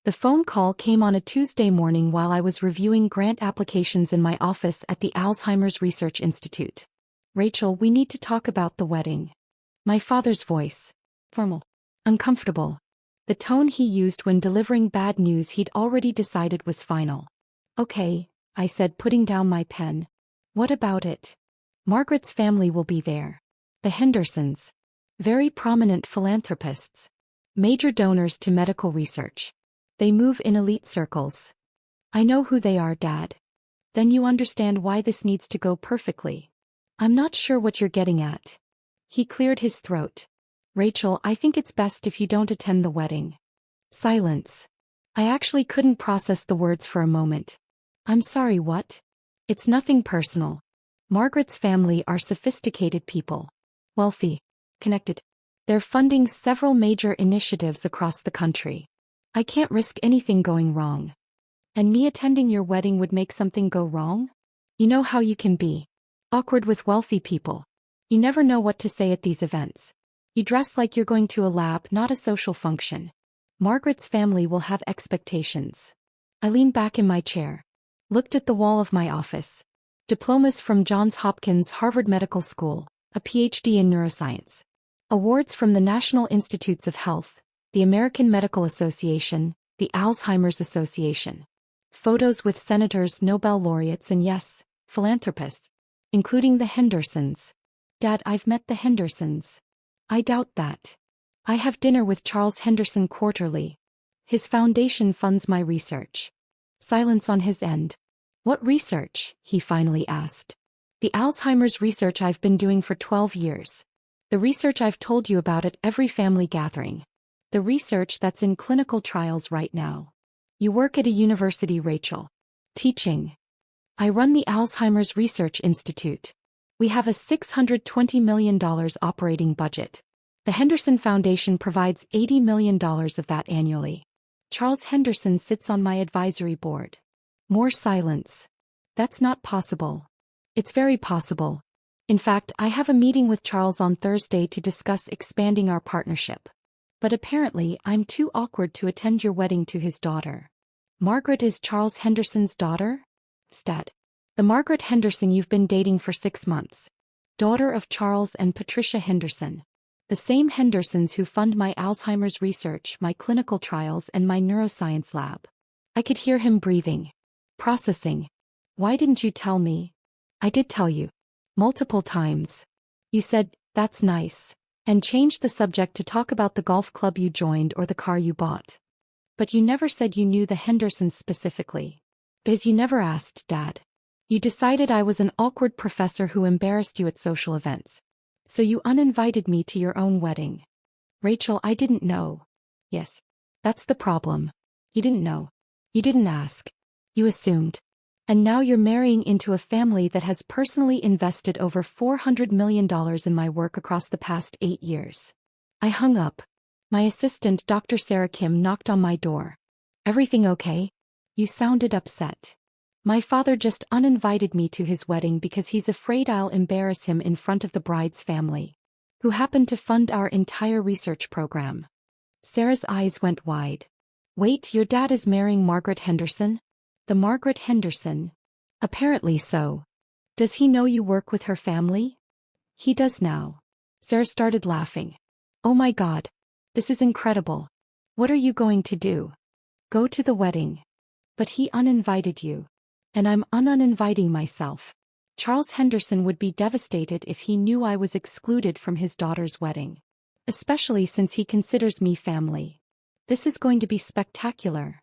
The phone call came on a Tuesday morning while I was reviewing grant applications in my office at the Alzheimer's Research Institute. Rachel, we need to talk about the wedding. My father's voice. Formal. Uncomfortable. The tone he used when delivering bad news he'd already decided was final. Okay, I said, putting down my pen. What about it? Margaret's family will be there. The Hendersons. Very prominent philanthropists. Major donors to medical research. They move in elite circles. I know who they are, Dad. Then you understand why this needs to go perfectly. I'm not sure what you're getting at. He cleared his throat. Rachel, I think it's best if you don't attend the wedding. Silence. I actually couldn't process the words for a moment. I'm sorry, what? It's nothing personal. Margaret's family are sophisticated people. Wealthy. Connected. They're funding several major initiatives across the country. I can't risk anything going wrong. And me attending your wedding would make something go wrong? You know how you can be. Awkward with wealthy people. You never know what to say at these events. You dress like you're going to a lab, not a social function. Margaret's family will have expectations. I leaned back in my chair. Looked at the wall of my office. Diplomas from Johns Hopkins Harvard Medical School, a PhD in neuroscience. Awards from the National Institutes of Health, the American Medical Association, the Alzheimer's Association. Photos with senators, Nobel laureates, and yes, philanthropists, including the Hendersons. Dad, I've met the Hendersons. I doubt that. I have dinner with Charles Henderson quarterly. His foundation funds my research. Silence on his end. What research? He finally asked. The Alzheimer's research I've been doing for 12 years. The research I've told you about at every family gathering. The research that's in clinical trials right now. You work at a university, Rachel. Teaching. I run the Alzheimer's Research Institute. We have a $620 million operating budget. The Henderson Foundation provides $80 million of that annually. Charles Henderson sits on my advisory board. More silence. That's not possible. It's very possible. In fact, I have a meeting with Charles on Thursday to discuss expanding our partnership. But apparently, I'm too awkward to attend your wedding to his daughter. Margaret is Charles Henderson's daughter? Stat. The Margaret Henderson you've been dating for 6 months. Daughter of Charles and Patricia Henderson. The same Hendersons who fund my Alzheimer's research, my clinical trials, and my neuroscience lab. I could hear him breathing. Processing. Why didn't you tell me? I did tell you. Multiple times. You said, that's nice. And changed the subject to talk about the golf club you joined or the car you bought. But you never said you knew the Hendersons specifically. Biz, you never asked, Dad. You decided I was an awkward professor who embarrassed you at social events. So you uninvited me to your own wedding. Rachel, I didn't know. Yes. That's the problem. You didn't know. You didn't ask. You assumed. And now you're marrying into a family that has personally invested over $400 million in my work across the past 8 years. I hung up. My assistant, Dr. Sarah Kim, knocked on my door. Everything okay? You sounded upset. My father just uninvited me to his wedding because he's afraid I'll embarrass him in front of the bride's family, who happen to fund our entire research program. Sarah's eyes went wide. Wait, your dad is marrying Margaret Henderson? The Margaret Henderson? Apparently so. Does he know you work with her family? He does now. Sarah started laughing. Oh my God. This is incredible. What are you going to do? Go to the wedding. But he uninvited you. And I'm uninviting myself. Charles Henderson would be devastated if he knew I was excluded from his daughter's wedding. Especially since he considers me family. This is going to be spectacular.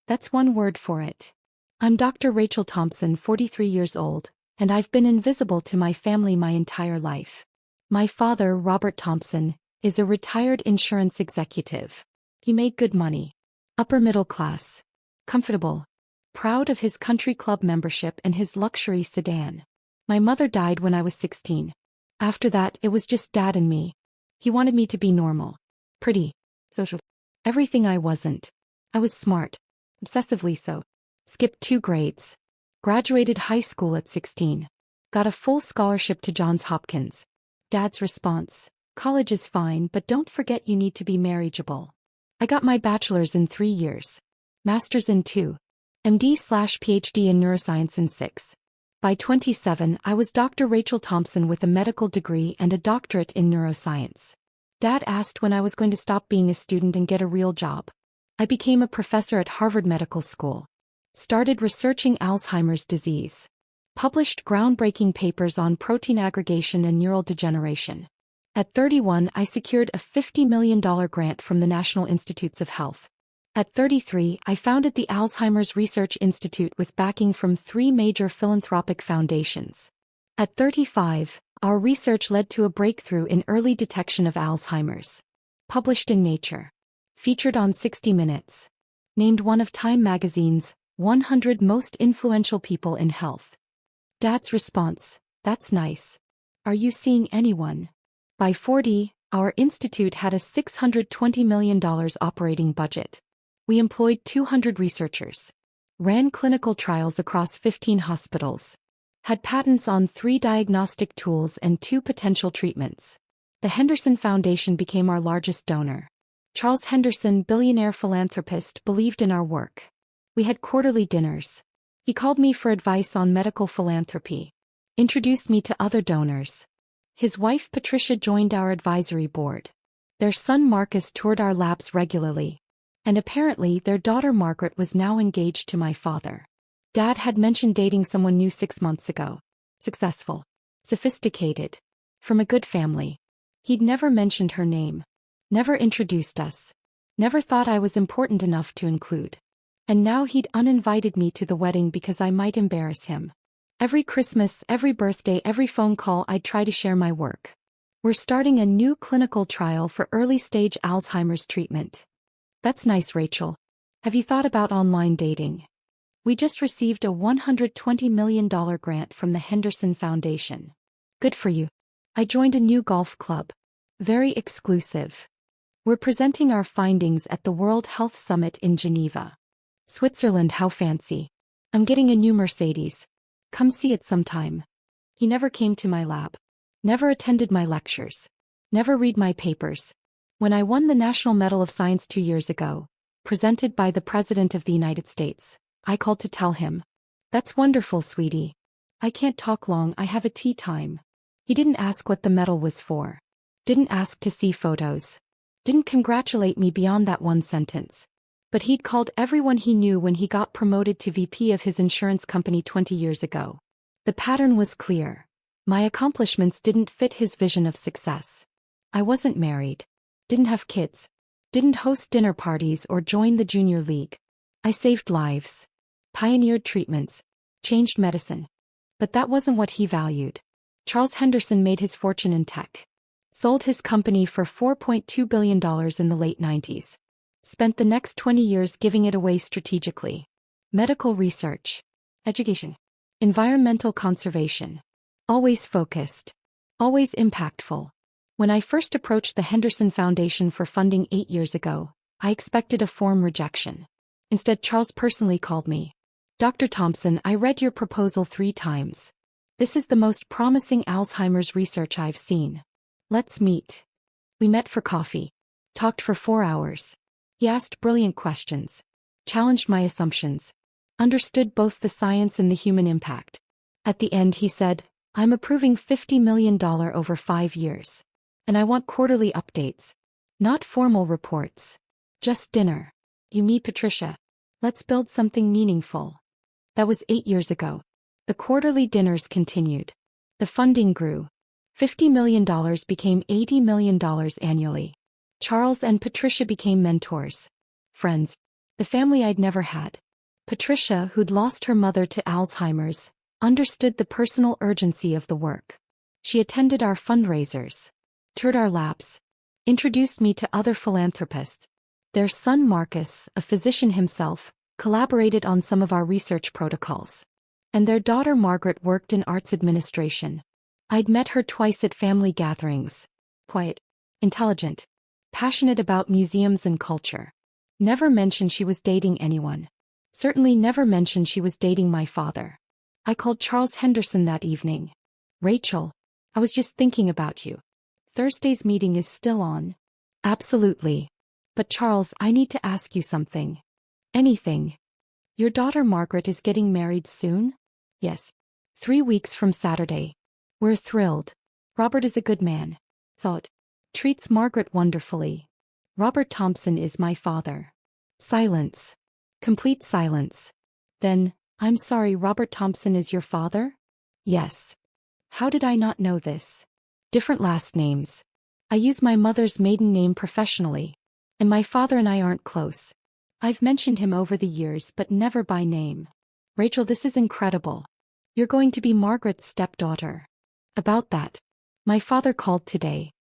That's one word for it. I'm Dr. Rachel Thompson, 43 years old, and I've been invisible to my family my entire life. My father, Robert Thompson, is a retired insurance executive. He made good money. Upper middle class. Comfortable. Proud of his country club membership and his luxury sedan. My mother died when I was 16. After that, it was just Dad and me. He wanted me to be normal. Pretty. Social. Everything I wasn't. I was smart. Obsessively so. Skipped 2 grades. Graduated high school at 16. Got a full scholarship to Johns Hopkins. Dad's response: college is fine, but don't forget you need to be marriageable. I got my bachelor's in 3 years. Masters in 2. MD/PhD in neuroscience in 6. By 27, I was Dr. Rachel Thompson with a medical degree and a doctorate in neuroscience. Dad asked when I was going to stop being a student and get a real job. I became a professor at Harvard Medical School. Started researching Alzheimer's disease. Published groundbreaking papers on protein aggregation and neural degeneration. At 31, I secured a $50 million grant from the National Institutes of Health. At 33, I founded the Alzheimer's Research Institute with backing from 3 major philanthropic foundations. At 35, our research led to a breakthrough in early detection of Alzheimer's. Published in Nature. Featured on 60 Minutes. Named one of Time magazine's 100 most influential people in health. Dad's response: "That's nice. Are you seeing anyone?" By 40, our institute had a $620 million operating budget. We employed 200 researchers. Ran clinical trials across 15 hospitals. Had patents on 3 diagnostic tools and 2 potential treatments. The Henderson Foundation became our largest donor. Charles Henderson, billionaire philanthropist, believed in our work. We had quarterly dinners. He called me for advice on medical philanthropy. Introduced me to other donors. His wife Patricia joined our advisory board. Their son Marcus toured our labs regularly. And apparently their daughter Margaret was now engaged to my father. Dad had mentioned dating someone new 6 months ago. Successful. Sophisticated. From a good family. He'd never mentioned her name. Never introduced us. Never thought I was important enough to include. And now he'd uninvited me to the wedding because I might embarrass him. Every Christmas, every birthday, every phone call I'd try to share my work. We're starting a new clinical trial for early-stage Alzheimer's treatment. That's nice, Rachel. Have you thought about online dating? We just received a $120 million grant from the Henderson Foundation. Good for you. I joined a new golf club. Very exclusive. We're presenting our findings at the World Health Summit in Geneva. Switzerland, how fancy. I'm getting a new Mercedes. Come see it sometime. He never came to my lab. Never attended my lectures. Never read my papers. When I won the National Medal of Science 2 years ago, presented by the President of the United States, I called to tell him. "That's wonderful, sweetie. I can't talk long, I have a tea time." He didn't ask what the medal was for. Didn't ask to see photos. Didn't congratulate me beyond that one sentence. But he'd called everyone he knew when he got promoted to VP of his insurance company 20 years ago. The pattern was clear. My accomplishments didn't fit his vision of success. I wasn't married. Didn't have kids. Didn't host dinner parties or join the junior league. I saved lives. Pioneered treatments. Changed medicine. But that wasn't what he valued. Charles Henderson made his fortune in tech. Sold his company for $4.2 billion in the late 90s. Spent the next 20 years giving it away strategically. Medical research. Education. Environmental conservation. Always focused. Always impactful. When I first approached the Henderson Foundation for funding 8 years ago, I expected a form rejection. Instead, Charles personally called me. "Dr. Thompson, I read your proposal 3 times. This is the most promising Alzheimer's research I've seen. Let's meet." We met for coffee. Talked for 4 hours. He asked brilliant questions. Challenged my assumptions. Understood both the science and the human impact. At the end he said, "I'm approving $50 million over 5 years. And I want quarterly updates. Not formal reports. Just dinner. You, me, Patricia. Let's build something meaningful." That was 8 years ago. The quarterly dinners continued. The funding grew. $50 million became $80 million annually. Charles and Patricia became mentors. Friends. The family I'd never had. Patricia, who'd lost her mother to Alzheimer's, understood the personal urgency of the work. She attended our fundraisers. Toured our labs. Introduced me to other philanthropists. Their son Marcus, a physician himself, collaborated on some of our research protocols. And their daughter Margaret worked in arts administration. I'd met her twice at family gatherings. Quiet. Intelligent. Passionate about museums and culture. Never mentioned she was dating anyone. Certainly never mentioned she was dating my father. I called Charles Henderson that evening. "Rachel, I was just thinking about you. Thursday's meeting is still on?" "Absolutely. But Charles, I need to ask you something." Anything. Your daughter Margaret is getting married soon? Yes. 3 weeks from Saturday. We're thrilled. Robert is a good man. Thought. Treats Margaret wonderfully. Robert Thompson is my father. Silence. Complete silence. Then, I'm sorry, Robert Thompson is your father? Yes. How did I not know this? Different last names. I use my mother's maiden name professionally. And my father and I aren't close. I've mentioned him over the years but never by name. Rachel, this is incredible. You're going to be Margaret's stepdaughter. About that. My father called today.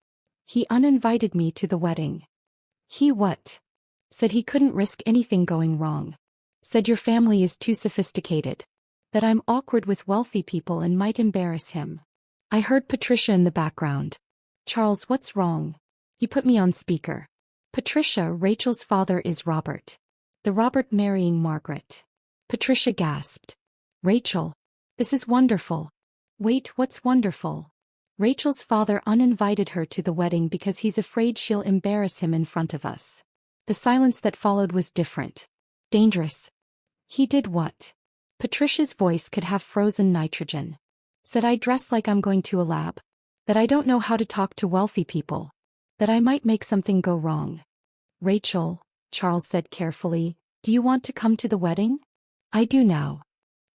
He uninvited me to the wedding. He what? Said he couldn't risk anything going wrong. Said your family is too sophisticated. That I'm awkward with wealthy people and might embarrass him. I heard Patricia in the background. Charles, what's wrong? He put me on speaker. Patricia, Rachel's father is Robert. The Robert marrying Margaret. Patricia gasped. Rachel. This is wonderful. Wait, what's wonderful? Rachel's father uninvited her to the wedding because he's afraid she'll embarrass him in front of us. The silence that followed was different. Dangerous. He did what? Patricia's voice could have frozen nitrogen. Said I dress like I'm going to a lab. That I don't know how to talk to wealthy people. That I might make something go wrong. Rachel, Charles said carefully, do you want to come to the wedding? I do now.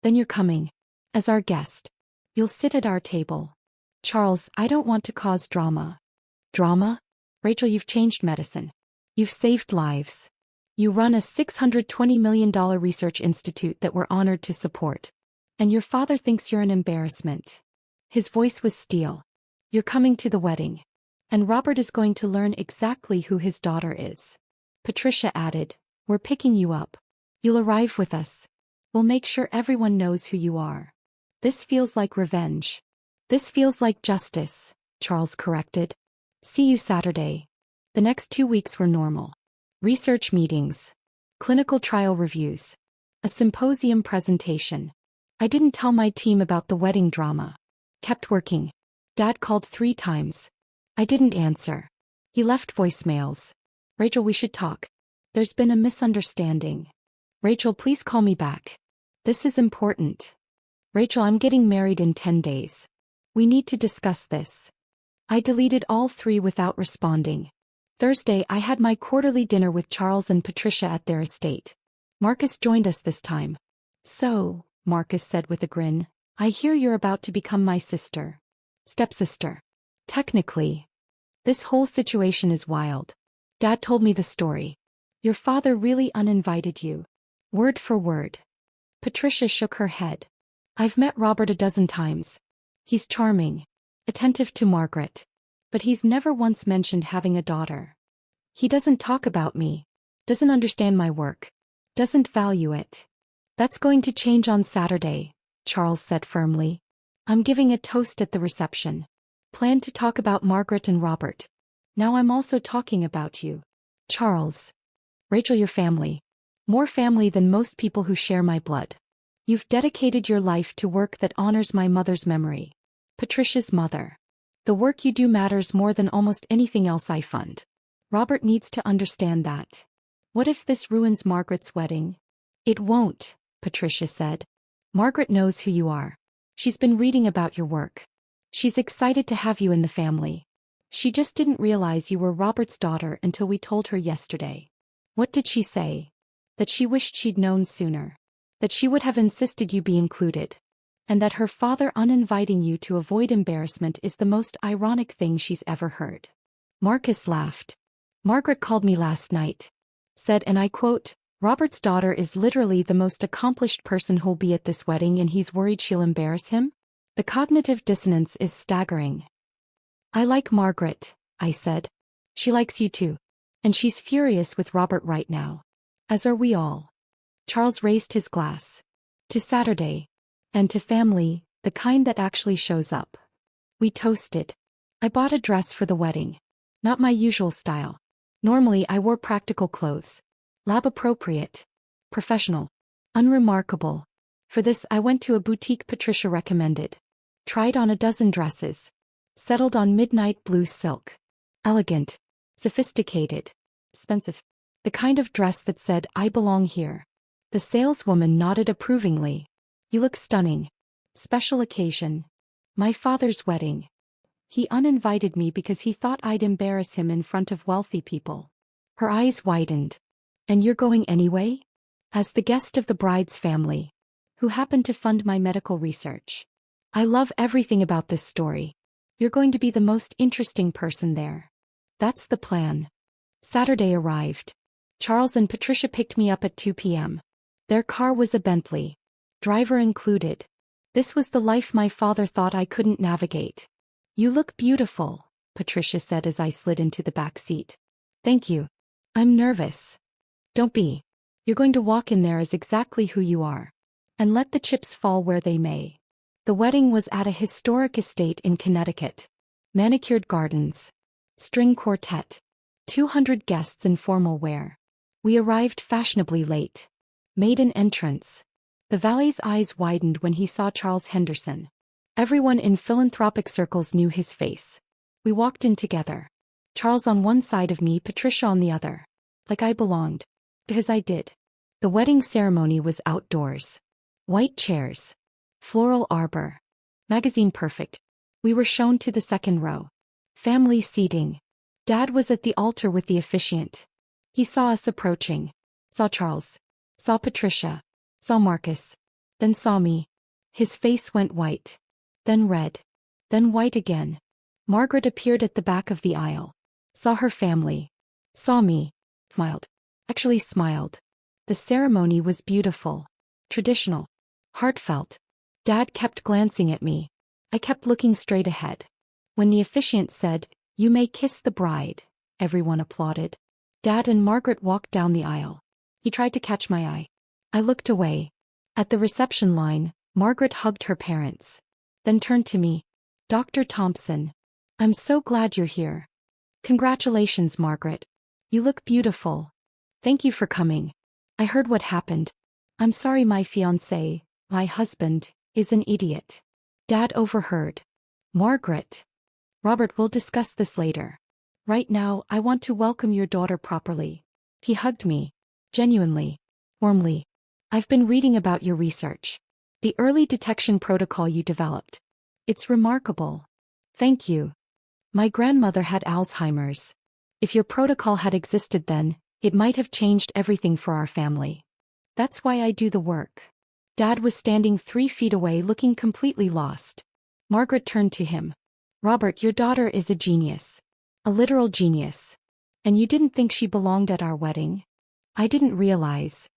Then you're coming. As our guest. You'll sit at our table. Charles, I don't want to cause drama. Drama? Rachel, you've changed medicine. You've saved lives. You run a $620 million research institute that we're honored to support. And your father thinks you're an embarrassment. His voice was steel. You're coming to the wedding. And Robert is going to learn exactly who his daughter is. Patricia added, we're picking you up. You'll arrive with us. We'll make sure everyone knows who you are. This feels like revenge. This feels like justice, Charles corrected. See you Saturday. The next 2 weeks were normal. Research meetings. Clinical trial reviews. A symposium presentation. I didn't tell my team about the wedding drama. Kept working. Dad called 3 times. I didn't answer. He left voicemails. Rachel, we should talk. There's been a misunderstanding. Rachel, please call me back. This is important. Rachel, I'm getting married in 10 days. We need to discuss this. I deleted all 3 without responding. Thursday, I had my quarterly dinner with Charles and Patricia at their estate. Marcus joined us this time. So, Marcus said with a grin, I hear you're about to become my sister. Stepsister. Technically. This whole situation is wild. Dad told me the story. Your father really uninvited you. Word for word. Patricia shook her head. I've met Robert a dozen times. He's charming. Attentive to Margaret. But he's never once mentioned having a daughter. He doesn't talk about me. Doesn't understand my work. Doesn't value it. That's going to change on Saturday, Charles said firmly. I'm giving a toast at the reception. Plan to talk about Margaret and Robert. Now I'm also talking about you. Charles. Rachel, your family. More family than most people who share my blood. You've dedicated your life to work that honors my mother's memory. Patricia's mother. The work you do matters more than almost anything else I fund. Robert needs to understand that. What if this ruins Margaret's wedding? It won't, Patricia said. Margaret knows who you are. She's been reading about your work. She's excited to have you in the family. She just didn't realize you were Robert's daughter until we told her yesterday. What did she say? That she wished she'd known sooner. That she would have insisted you be included. And that her father uninviting you to avoid embarrassment is the most ironic thing she's ever heard. Marcus laughed. Margaret called me last night. Said, and I quote, Robert's daughter is literally the most accomplished person who'll be at this wedding and he's worried she'll embarrass him? The cognitive dissonance is staggering. I like Margaret, I said. She likes you too. And she's furious with Robert right now. As are we all. Charles raised his glass. To Saturday. And to family, the kind that actually shows up. We toasted. I bought a dress for the wedding. Not my usual style. Normally I wore practical clothes. Lab appropriate. Professional. Unremarkable. For this I went to a boutique Patricia recommended. Tried on a dozen dresses. Settled on midnight blue silk. Elegant. Sophisticated. Expensive. The kind of dress that said, "I belong here." The saleswoman nodded approvingly. "You look stunning." "Special occasion." "My father's wedding." "He uninvited me because he thought I'd embarrass him in front of wealthy people." Her eyes widened. "And you're going anyway?" "As the guest of the bride's family, who happened to fund my medical research." "I love everything about this story. You're going to be the most interesting person there." "That's the plan." Saturday arrived. Charles and Patricia picked me up at 2 p.m. Their car was a Bentley. Driver included. This was the life my father thought I couldn't navigate. "You look beautiful," Patricia said as I slid into the back seat. "Thank you. I'm nervous." "Don't be. You're going to walk in there as exactly who you are. And let the chips fall where they may." The wedding was at a historic estate in Connecticut. Manicured gardens. String quartet. 200 guests in formal wear. We arrived fashionably late. Maiden entrance. The valet's eyes widened when he saw Charles Henderson. Everyone in philanthropic circles knew his face. We walked in together. Charles on one side of me, Patricia on the other. Like I belonged. Because I did. The wedding ceremony was outdoors. White chairs. Floral arbor. Magazine perfect. We were shown to the second row. Family seating. Dad was at the altar with the officiant. He saw us approaching. Saw Charles. Saw Patricia. Saw Marcus. Then saw me. His face went white. Then red. Then white again. Margaret appeared at the back of the aisle. Saw her family. Saw me. Smiled. Actually smiled. The ceremony was beautiful. Traditional. Heartfelt. Dad kept glancing at me. I kept looking straight ahead. When the officiant said, "You may kiss the bride," everyone applauded. Dad and Margaret walked down the aisle. He tried to catch my eye. I looked away. At the reception line, Margaret hugged her parents. Then turned to me. "Dr. Thompson. I'm so glad you're here." "Congratulations, Margaret. You look beautiful." "Thank you for coming. I heard what happened. I'm sorry my fiancé, my husband, is an idiot." Dad overheard. "Margaret. Robert, we'll discuss this later. Right now, I want to welcome your daughter properly." He hugged me. Genuinely. Warmly. "I've been reading about your research. The early detection protocol you developed. It's remarkable." "Thank you. My grandmother had Alzheimer's. If your protocol had existed then, it might have changed everything for our family. That's why I do the work." Dad was standing 3 feet away looking completely lost. Margaret turned to him. "Robert, your daughter is a genius. A literal genius. And you didn't think she belonged at our wedding?" "I didn't realize."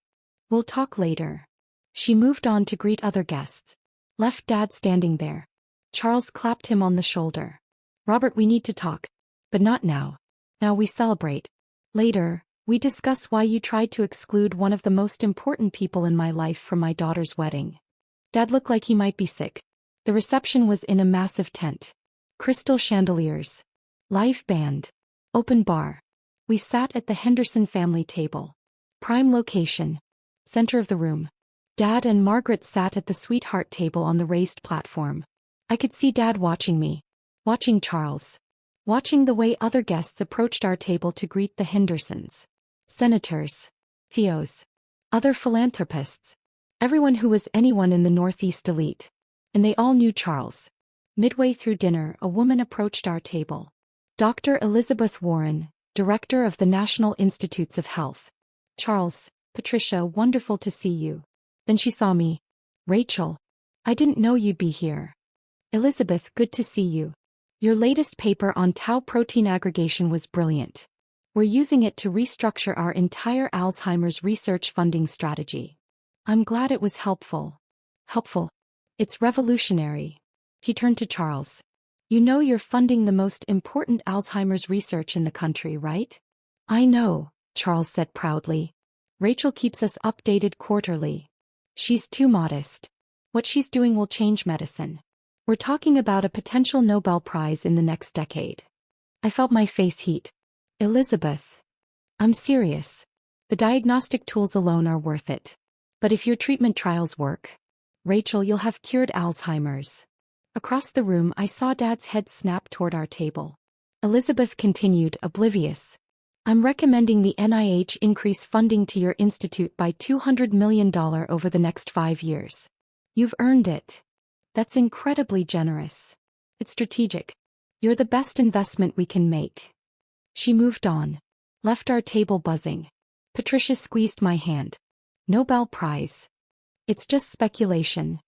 "We'll talk later." She moved on to greet other guests. Left Dad standing there. Charles clapped him on the shoulder. "Robert, we need to talk. But not now. Now we celebrate. Later, we discuss why you tried to exclude one of the most important people in my life from my daughter's wedding." Dad looked like he might be sick. The reception was in a massive tent. Crystal chandeliers. Live band. Open bar. We sat at the Henderson family table. Prime location. Center of the room. Dad and Margaret sat at the sweetheart table on the raised platform. I could see Dad watching me. Watching Charles. Watching the way other guests approached our table to greet the Hendersons. Senators. Theos. Other philanthropists. Everyone who was anyone in the Northeast elite. And they all knew Charles. Midway through dinner, a woman approached our table. Dr. Elizabeth Warren, Director of the National Institutes of Health. "Charles, Patricia, wonderful to see you." Then she saw me. "Rachel. I didn't know you'd be here." "Elizabeth, good to see you. Your latest paper on tau protein aggregation was brilliant. We're using it to restructure our entire Alzheimer's research funding strategy." "I'm glad it was helpful." "Helpful. It's revolutionary." He turned to Charles. "You know you're funding the most important Alzheimer's research in the country, right?" "I know," Charles said proudly. "Rachel keeps us updated quarterly." "She's too modest. What she's doing will change medicine. We're talking about a potential Nobel Prize in the next decade." I felt my face heat. "Elizabeth. I'm serious. The diagnostic tools alone are worth it. But if your treatment trials work, Rachel, you'll have cured Alzheimer's." Across the room, I saw Dad's head snap toward our table. Elizabeth continued, oblivious. I'm recommending the NIH increase funding to your institute by $200 million over the next 5 years. You've earned it. That's incredibly generous. It's strategic. You're the best investment we can make. She moved on. Left our table buzzing. Patricia squeezed my hand. Nobel Prize. It's just speculation.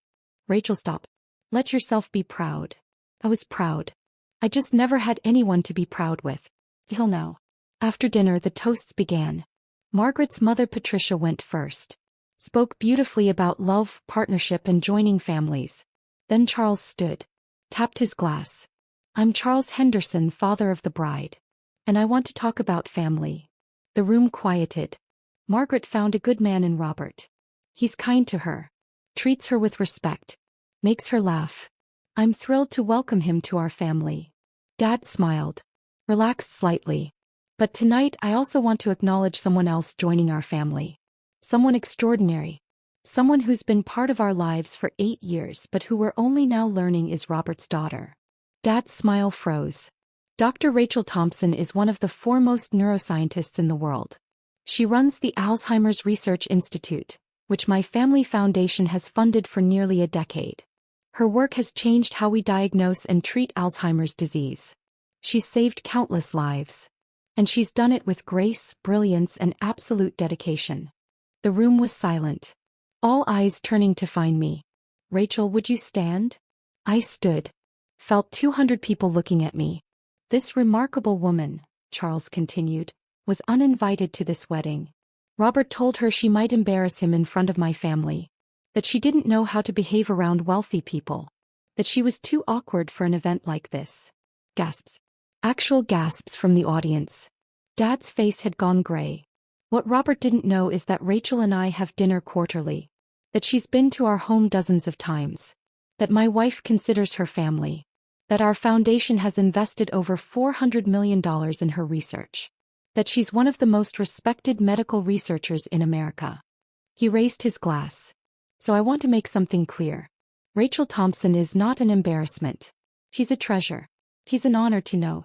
Rachel, stop. Let yourself be proud. I was proud. I just never had anyone to be proud with. Till now. After dinner, the toasts began. Margaret's mother Patricia went first. Spoke beautifully about love, partnership, and joining families. Then Charles stood. Tapped his glass. I'm Charles Henderson, father of the bride. And I want to talk about family. The room quieted. Margaret found a good man in Robert. He's kind to her. Treats her with respect. Makes her laugh. I'm thrilled to welcome him to our family. Dad smiled. Relaxed slightly. But tonight I also want to acknowledge someone else joining our family. Someone extraordinary. Someone who's been part of our lives for 8 years but who we're only now learning is Robert's daughter. Dad's smile froze. Dr. Rachel Thompson is one of the foremost neuroscientists in the world. She runs the Alzheimer's Research Institute, which my family foundation has funded for nearly a decade. Her work has changed how we diagnose and treat Alzheimer's disease. She's saved countless lives. And she's done it with grace, brilliance, and absolute dedication. The room was silent. All eyes turning to find me. Rachel, would you stand? I stood. Felt 200 people looking at me. This remarkable woman, Charles continued, was uninvited to this wedding. Robert told her she might embarrass him in front of my family. That she didn't know how to behave around wealthy people. That she was too awkward for an event like this. Gasps. Actual gasps from the audience. Dad's face had gone gray. What Robert didn't know is that Rachel and I have dinner quarterly. That she's been to our home dozens of times. That my wife considers her family. That our foundation has invested over $400 million in her research. That she's one of the most respected medical researchers in America. He raised his glass. So I want to make something clear. Rachel Thompson is not an embarrassment. She's a treasure. He's an honor to know.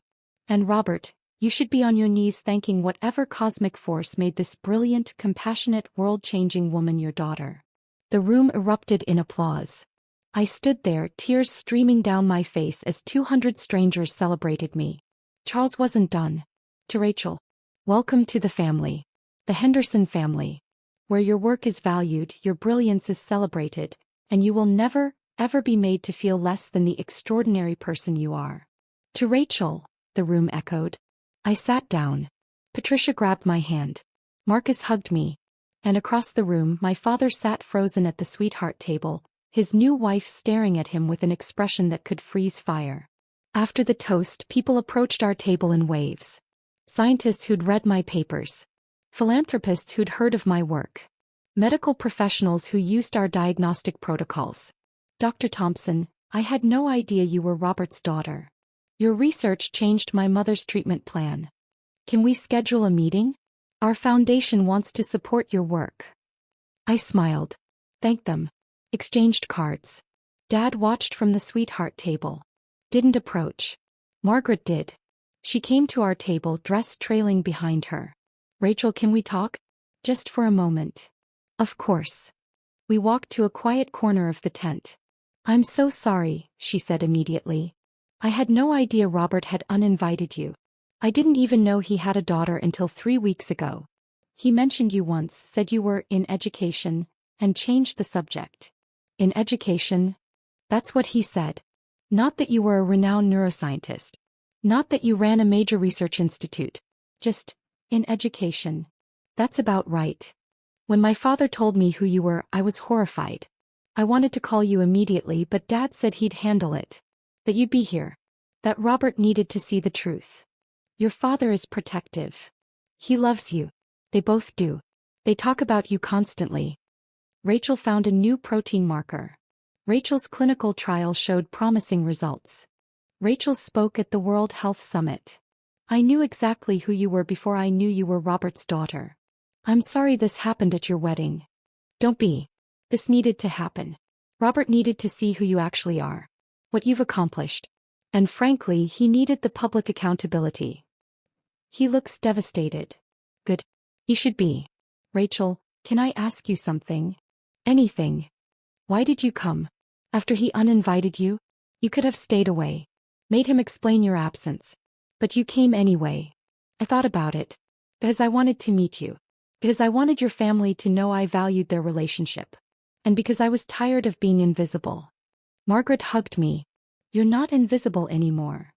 And Robert, you should be on your knees thanking whatever cosmic force made this brilliant, compassionate, world-changing woman your daughter. The room erupted in applause. I stood there, tears streaming down my face as 200 strangers celebrated me. Charles wasn't done. To Rachel. Welcome to the family. The Henderson family. Where your work is valued, your brilliance is celebrated, and you will never, ever be made to feel less than the extraordinary person you are. To Rachel. The room echoed. I sat down. Patricia grabbed my hand. Marcus hugged me. And across the room my father sat frozen at the sweetheart table, his new wife staring at him with an expression that could freeze fire. After the toast, people approached our table in waves. Scientists who'd read my papers. Philanthropists who'd heard of my work. Medical professionals who used our diagnostic protocols. Dr. Thompson, I had no idea you were Robert's daughter. Your research changed my mother's treatment plan. Can we schedule a meeting? Our foundation wants to support your work. I smiled. Thanked them. Exchanged cards. Dad watched from the sweetheart table. Didn't approach. Margaret did. She came to our table, dress trailing behind her. Rachel, can we talk? Just for a moment. Of course. We walked to a quiet corner of the tent. I'm so sorry, she said immediately. I had no idea Robert had uninvited you. I didn't even know he had a daughter until 3 weeks ago. He mentioned you once, said you were in education, and changed the subject. In education? That's what he said. Not that you were a renowned neuroscientist. Not that you ran a major research institute. Just, in education. That's about right. When my father told me who you were, I was horrified. I wanted to call you immediately, but Dad said he'd handle it. That you'd be here. That Robert needed to see the truth. Your father is protective. He loves you. They both do. They talk about you constantly. Rachel found a new protein marker. Rachel's clinical trial showed promising results. Rachel spoke at the World Health Summit. I knew exactly who you were before I knew you were Robert's daughter. I'm sorry this happened at your wedding. Don't be. This needed to happen. Robert needed to see who you actually are. What you've accomplished. And frankly, he needed the public accountability. He looks devastated. Good. He should be. Rachel, can I ask you something? Anything. Why did you come? After he uninvited you? You could have stayed away. Made him explain your absence. But you came anyway. I thought about it. Because I wanted to meet you. Because I wanted your family to know I valued their relationship. And because I was tired of being invisible. Margaret hugged me. You're not invisible anymore.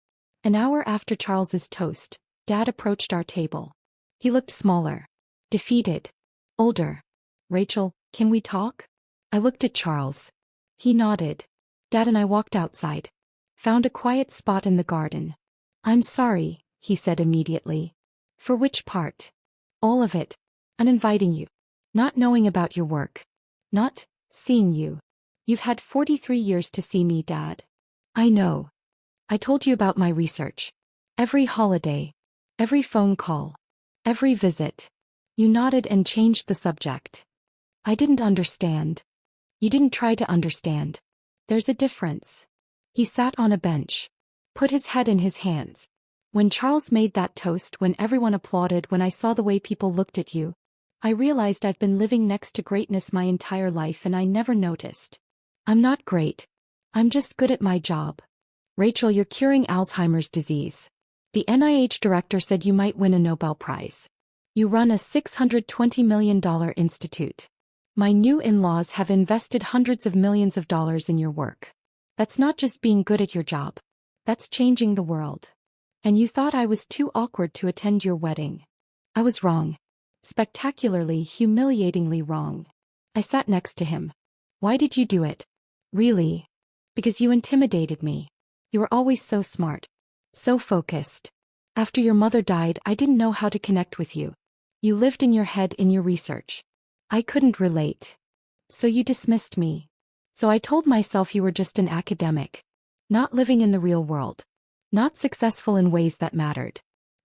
An hour after Charles's toast, Dad approached our table. He looked smaller. Defeated. Older. Rachel, can we talk? I looked at Charles. He nodded. Dad and I walked outside. Found a quiet spot in the garden. I'm sorry, he said immediately. For which part? All of it. Uninviting you. Not knowing about your work. Not seeing you. You've had 43 years to see me, Dad. I know. I told you about my research. Every holiday. Every phone call. Every visit. You nodded and changed the subject. I didn't understand. You didn't try to understand. There's a difference. He sat on a bench. Put his head in his hands. When Charles made that toast, when everyone applauded, when I saw the way people looked at you, I realized I've been living next to greatness my entire life and I never noticed. I'm not great. I'm just good at my job. Rachel, you're curing Alzheimer's disease. The NIH director said you might win a Nobel Prize. You run a $620 million institute. My new in-laws have invested hundreds of millions of dollars in your work. That's not just being good at your job. That's changing the world. And you thought I was too awkward to attend your wedding. I was wrong. Spectacularly, humiliatingly wrong. I sat next to him. Why did you do it? Really? Because you intimidated me. You were always so smart. So focused. After your mother died, I didn't know how to connect with you. You lived in your head in your research. I couldn't relate. So you dismissed me. So I told myself you were just an academic. Not living in the real world. Not successful in ways that mattered.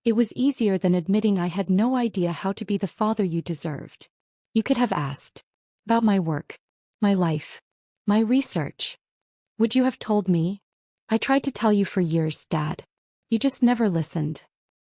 It was easier than admitting I had no idea how to be the father you deserved. You could have asked. About my work. My life. My research. Would you have told me? I tried to tell you for years, Dad. You just never listened.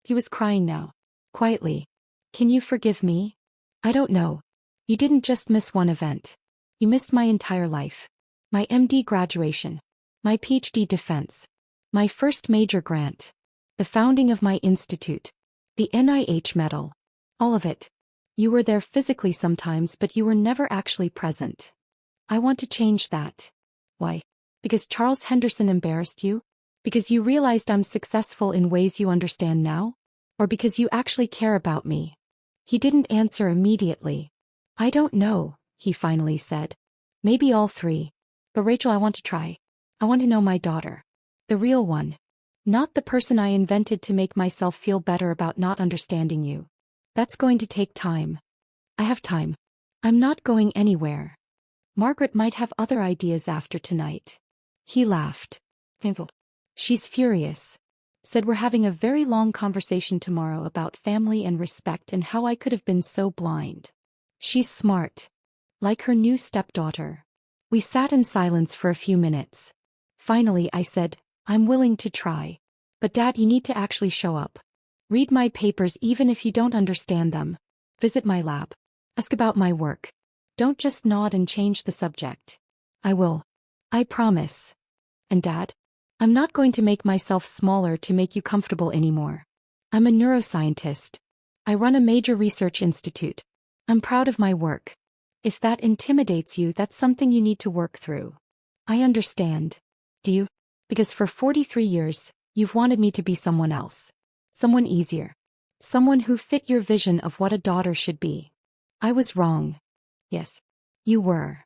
He was crying now. Quietly. Can you forgive me? I don't know. You didn't just miss one event. You missed my entire life. My MD graduation. My PhD defense. My first major grant. The founding of my institute. The NIH medal. All of it. You were there physically sometimes, but you were never actually present. I want to change that. Why? Because Charles Henderson embarrassed you? Because you realized I'm successful in ways you understand now? Or because you actually care about me? He didn't answer immediately. I don't know, he finally said. Maybe all three. But Rachel, I want to try. I want to know my daughter. The real one. Not the person I invented to make myself feel better about not understanding you. That's going to take time. I have time. I'm not going anywhere. Margaret might have other ideas after tonight. He laughed. Painful. She's furious. Said we're having a very long conversation tomorrow about family and respect and how I could have been so blind. She's smart. Like her new stepdaughter. We sat in silence for a few minutes. Finally I said, I'm willing to try. But Dad, you need to actually show up. Read my papers even if you don't understand them. Visit my lab. Ask about my work. Don't just nod and change the subject. I will. I promise. And Dad? I'm not going to make myself smaller to make you comfortable anymore. I'm a neuroscientist. I run a major research institute. I'm proud of my work. If that intimidates you, that's something you need to work through. I understand. Do you? Because for 43 years, you've wanted me to be someone else. Someone easier. Someone who fit your vision of what a daughter should be. I was wrong. Yes. You were.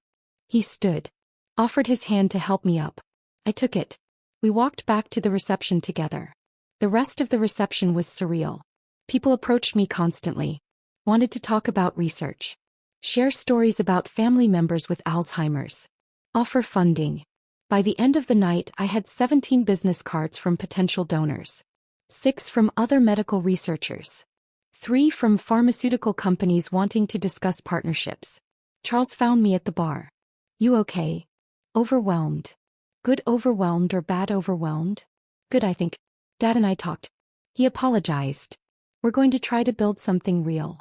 He stood. Offered his hand to help me up. I took it. We walked back to the reception together. The rest of the reception was surreal. People approached me constantly. Wanted to talk about research. Share stories about family members with Alzheimer's. Offer funding. By the end of the night, I had 17 business cards from potential donors. 6 from other medical researchers. 3 from pharmaceutical companies wanting to discuss partnerships. Charles found me at the bar. You okay? Overwhelmed. Good overwhelmed or bad overwhelmed? Good, I think. Dad and I talked. He apologized. We're going to try to build something real.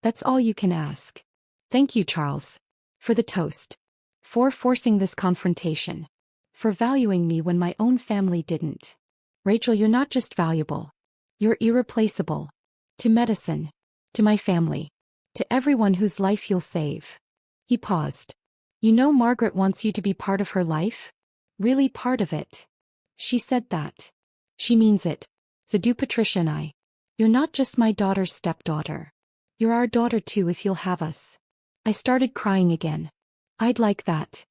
That's all you can ask. Thank you, Charles. For the toast. For forcing this confrontation. For valuing me when my own family didn't. Rachel, you're not just valuable. You're irreplaceable. To medicine. To my family. To everyone whose life you'll save. He paused. You know Margaret wants you to be part of her life? Really part of it. She said that. She means it. So do Patricia and I. You're not just my daughter's stepdaughter. You're our daughter too if you'll have us. I started crying again. I'd like that.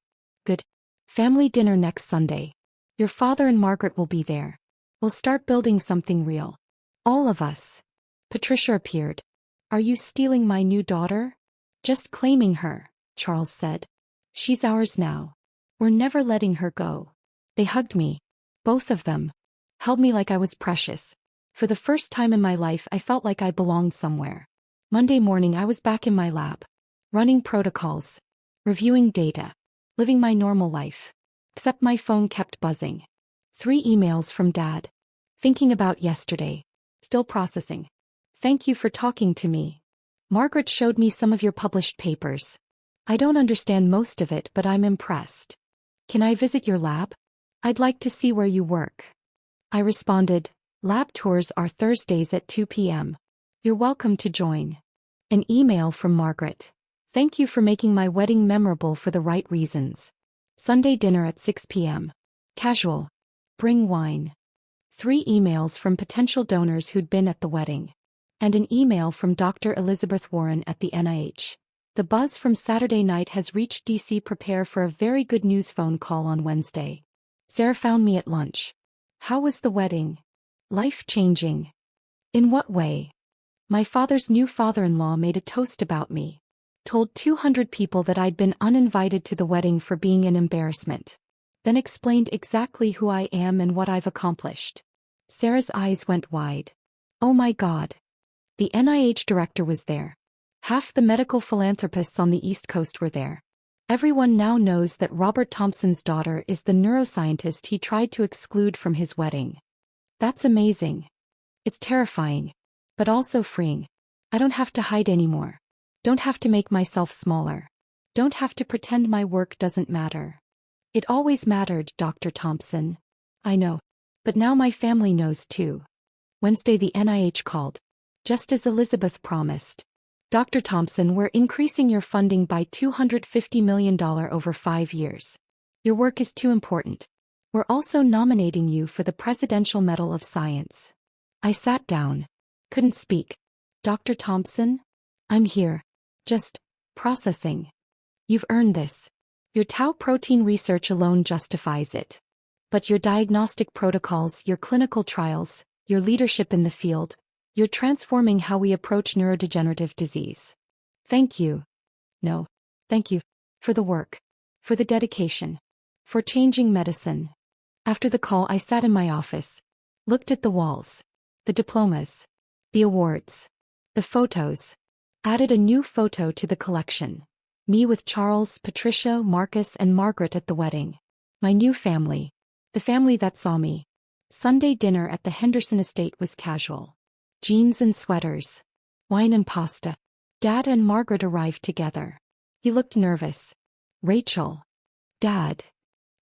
Good. Family dinner next Sunday. Your father and Margaret will be there. We'll start building something real. All of us. Patricia appeared. Are you stealing my new daughter? Just claiming her, Charles said. She's ours now. We're never letting her go. They hugged me. Both of them. Held me like I was precious. For the first time in my life I felt like I belonged somewhere. Monday morning I was back in my lab. Running protocols. Reviewing data. Living my normal life. Except my phone kept buzzing. 3 emails from Dad. Thinking about yesterday. Still processing. Thank you for talking to me. Margaret showed me some of your published papers. I don't understand most of it, but I'm impressed. Can I visit your lab? I'd like to see where you work. I responded, lab tours are Thursdays at 2 p.m. You're welcome to join. An email from Margaret. Thank you for making my wedding memorable for the right reasons. Sunday dinner at 6 p.m. Casual. Bring wine. 3 emails from potential donors who'd been at the wedding. And an email from Dr. Elizabeth Warren at the NIH. The buzz from Saturday night has reached DC. Prepare for a very good news phone call on Wednesday. Sarah found me at lunch. How was the wedding? Life-changing. In what way? My father's new father-in-law made a toast about me. Told 200 people that I'd been uninvited to the wedding for being an embarrassment. Then explained exactly who I am and what I've accomplished. Sarah's eyes went wide. Oh my God. The NIH director was there. Half the medical philanthropists on the East Coast were there. Everyone now knows that Robert Thompson's daughter is the neuroscientist he tried to exclude from his wedding. That's amazing. It's terrifying. But also freeing. I don't have to hide anymore. Don't have to make myself smaller. Don't have to pretend my work doesn't matter. It always mattered, Dr. Thompson. I know. But now my family knows too. Wednesday the NIH called. Just as Elizabeth promised. Dr. Thompson, we're increasing your funding by $250 million over 5 years. Your work is too important. We're also nominating you for the Presidential Medal of Science. I sat down. Couldn't speak. Dr. Thompson? I'm here. Just processing. You've earned this. Your tau protein research alone justifies it. But your diagnostic protocols, your clinical trials, your leadership in the field, you're transforming how we approach neurodegenerative disease. Thank you. No. Thank you. For the work. For the dedication. For changing medicine. After the call I sat in my office. Looked at the walls. The diplomas. The awards. The photos. Added a new photo to the collection. Me with Charles, Patricia, Marcus and Margaret at the wedding. My new family. The family that saw me. Sunday dinner at the Henderson estate was casual. Jeans and sweaters. Wine and pasta. Dad and Margaret arrived together. He looked nervous. Rachel. Dad.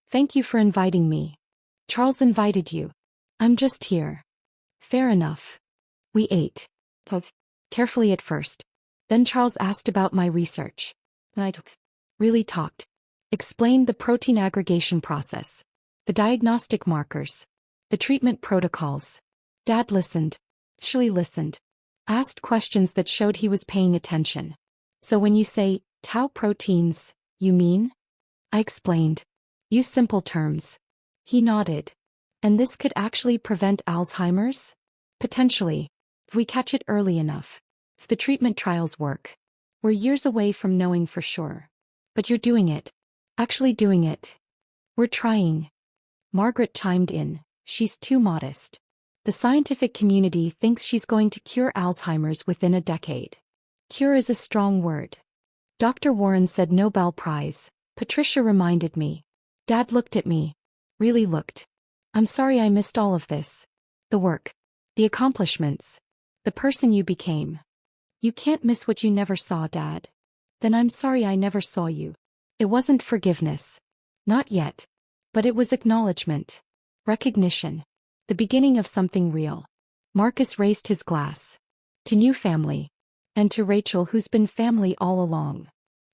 Thank you for inviting me. Charles invited you. I'm just here. Fair enough. We ate. Carefully at first. Then Charles asked about my research. I really talked. Explained the protein aggregation process. The diagnostic markers. The treatment protocols. Dad listened. Actually listened. Asked questions that showed he was paying attention. So when you say, tau proteins, you mean? I explained. Use simple terms. He nodded. And this could actually prevent Alzheimer's? Potentially. If we catch it early enough. If the treatment trials work. We're years away from knowing for sure. But you're doing it. Actually doing it. We're trying. Margaret chimed in. She's too modest. The scientific community thinks she's going to cure Alzheimer's within a decade. Cure is a strong word. Dr. Warren said Nobel Prize. Patricia reminded me. Dad looked at me. Really looked. I'm sorry I missed all of this. The work. The accomplishments. The person you became. You can't miss what you never saw, Dad. Then I'm sorry I never saw you. It wasn't forgiveness. Not yet. But it was acknowledgement. Recognition. The beginning of something real. Marcus raised his glass. To new family. And to Rachel, who's been family all along.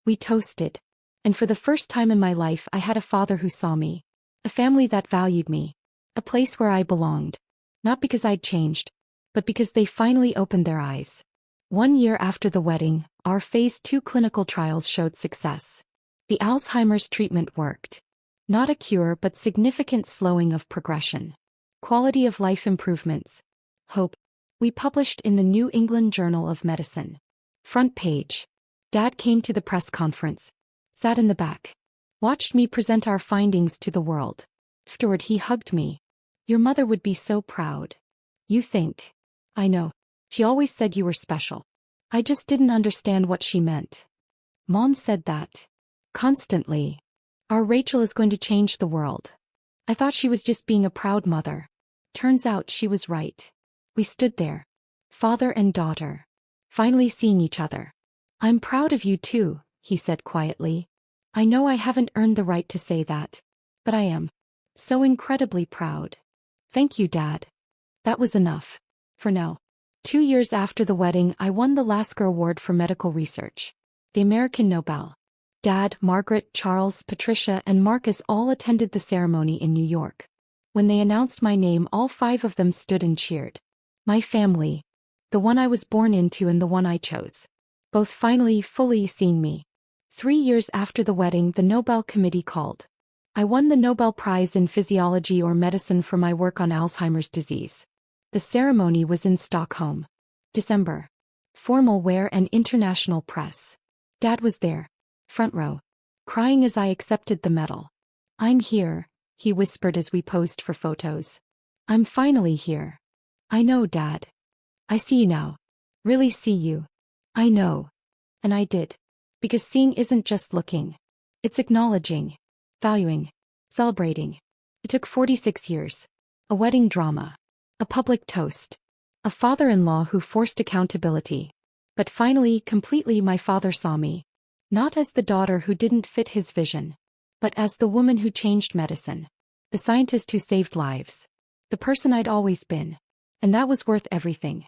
We toasted. And for the first time in my life I had a father who saw me. A family that valued me. A place where I belonged. Not because I'd changed, but because they finally opened their eyes. 1 year after the wedding, our phase 2 clinical trials showed success. The Alzheimer's treatment worked. Not a cure, but significant slowing of progression. Quality of life improvements. Hope. We published in the New England Journal of Medicine. Front page. Dad came to the press conference. Sat in the back. Watched me present our findings to the world. Afterward he hugged me. Your mother would be so proud. You think. I know. She always said you were special. I just didn't understand what she meant. Mom said that. Constantly. Our Rachel is going to change the world. I thought she was just being a proud mother. Turns out she was right. We stood there. Father and daughter. Finally seeing each other. I'm proud of you too, he said quietly. I know I haven't earned the right to say that. But I am. So incredibly proud. Thank you, Dad. That was enough. For now. 2 years after the wedding I won the Lasker Award for Medical Research. The American Nobel. Dad, Margaret, Charles, Patricia, and Marcus all attended the ceremony in New York. When they announced my name, all 5 of them stood and cheered. My family. The one I was born into and the one I chose. Both finally, fully seeing me. 3 years after the wedding, the Nobel Committee called. I won the Nobel Prize in Physiology or Medicine for my work on Alzheimer's disease. The ceremony was in Stockholm. December. Formal wear and international press. Dad was there. Front row. Crying as I accepted the medal. I'm here, he whispered as we posed for photos. I'm finally here. I know, Dad. I see you now. Really see you. I know. And I did. Because seeing isn't just looking. It's acknowledging. Valuing. Celebrating. It took 46 years. A wedding drama. A public toast. A father-in-law who forced accountability. But finally, completely, my father saw me. Not as the daughter who didn't fit his vision. But as the woman who changed medicine. The scientist who saved lives. The person I'd always been. And that was worth everything.